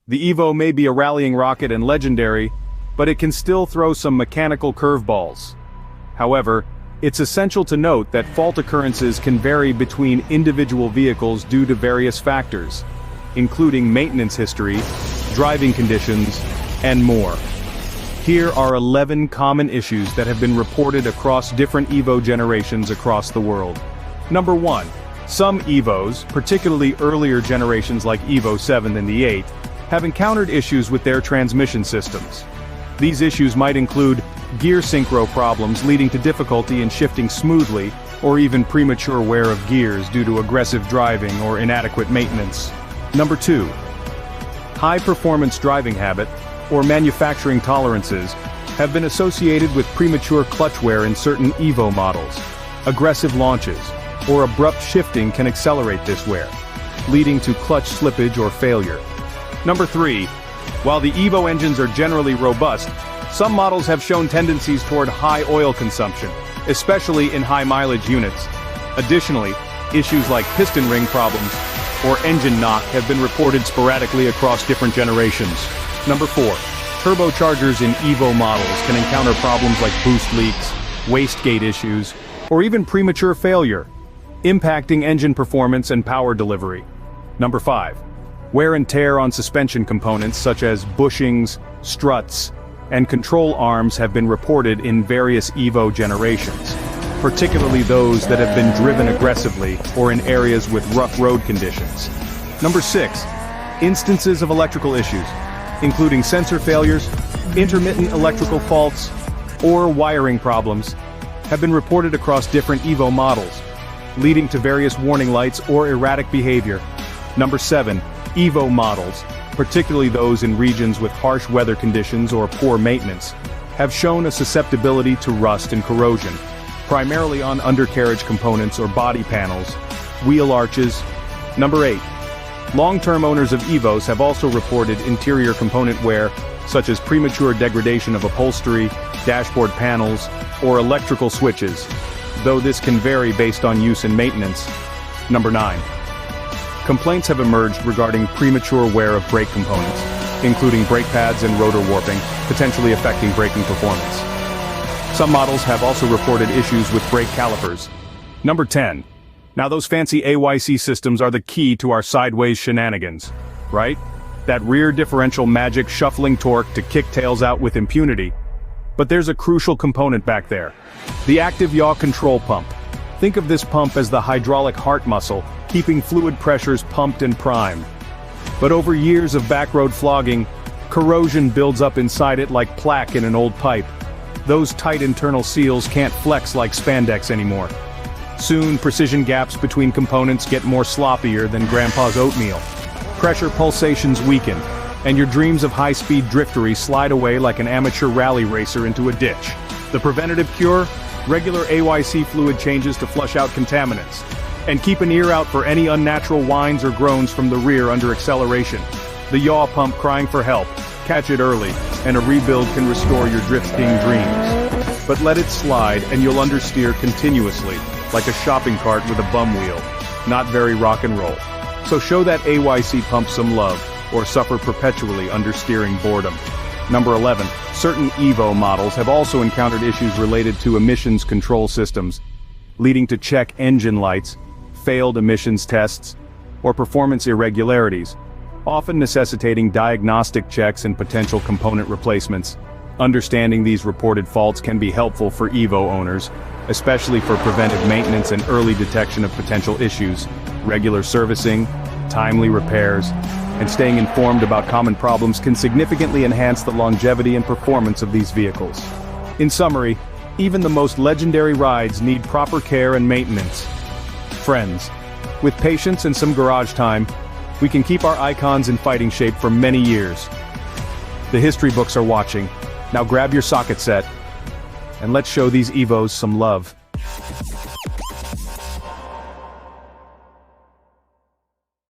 The Evo may be a rallying rocket and legendary, but it can still throw some mechanical curveballs. However, it's essential to note that fault occurrences can vary between individual vehicles due to various factors, including maintenance history, driving conditions, and more. Here are 11 common issues that have been reported across different Evo generations across the world. Number 1. Some Evos, particularly earlier generations like Evo 7 and the 8, have encountered issues with their transmission systems. These issues might include gear synchro problems leading to difficulty in shifting smoothly, or even premature wear of gears due to aggressive driving or inadequate maintenance. Number 2. High-performance driving habit, or manufacturing tolerances, have been associated with premature clutch wear in certain Evo models. Aggressive launches, or abrupt shifting can accelerate this wear, leading to clutch slippage or failure. Number 3. While the Evo engines are generally robust, some models have shown tendencies toward high oil consumption, especially in high-mileage units. Additionally, issues like piston ring problems or engine knock have been reported sporadically across different generations. Number 4. Turbochargers in Evo models can encounter problems like boost leaks, wastegate issues, or even premature failure, impacting engine performance and power delivery. Number 5. Wear and tear on suspension components such as bushings, struts, and control arms have been reported in various Evo generations, particularly those that have been driven aggressively or in areas with rough road conditions. Number 6. Instances of electrical issues, including sensor failures, intermittent electrical faults, or wiring problems, have been reported across different Evo models, leading to various warning lights or erratic behavior. Number 7. Evo models, particularly those in regions with harsh weather conditions or poor maintenance, have shown a susceptibility to rust and corrosion, primarily on undercarriage components or body panels, wheel arches. Number 8. Long-term owners of Evos have also reported interior component wear, such as premature degradation of upholstery, dashboard panels, or electrical switches, though this can vary based on use and maintenance. Number 9. Complaints have emerged regarding premature wear of brake components, including brake pads and rotor warping, potentially affecting braking performance. Some models have also reported issues with brake calipers. Number 10. Now those fancy AYC systems are the key to our sideways shenanigans, right? That rear differential magic shuffling torque to kick tails out with impunity. But there's a crucial component back there. The active yaw control pump. Think of this pump as the hydraulic heart muscle, keeping fluid pressures pumped and primed. But over years of backroad flogging, corrosion builds up inside it like plaque in an old pipe. Those tight internal seals can't flex like spandex anymore. Soon, precision gaps between components get more sloppier than Grandpa's oatmeal. Pressure pulsations weaken, and your dreams of high-speed driftery slide away like an amateur rally racer into a ditch. The preventative cure? Regular AYC fluid changes to flush out contaminants. And keep an ear out for any unnatural whines or groans from the rear under acceleration. The yaw pump crying for help. Catch it early, and a rebuild can restore your drifting dreams. But let it slide and you'll understeer continuously, like a shopping cart with a bum wheel. Not very rock and roll. So show that AYC pump some love, or suffer perpetually under steering boredom. Number 11. Certain Evo models have also encountered issues related to emissions control systems, leading to check engine lights, failed emissions tests, or performance irregularities, often necessitating diagnostic checks and potential component replacements. Understanding these reported faults can be helpful for Evo owners, especially for preventive maintenance and early detection of potential issues. Regular servicing, timely repairs, and staying informed about common problems can significantly enhance the longevity and performance of these vehicles. In summary, even the most legendary rides need proper care and maintenance. Friends, with patience and some garage time, we can keep our icons in fighting shape for many years. The history books are watching. Now grab your socket set, and let's show these Evos some love.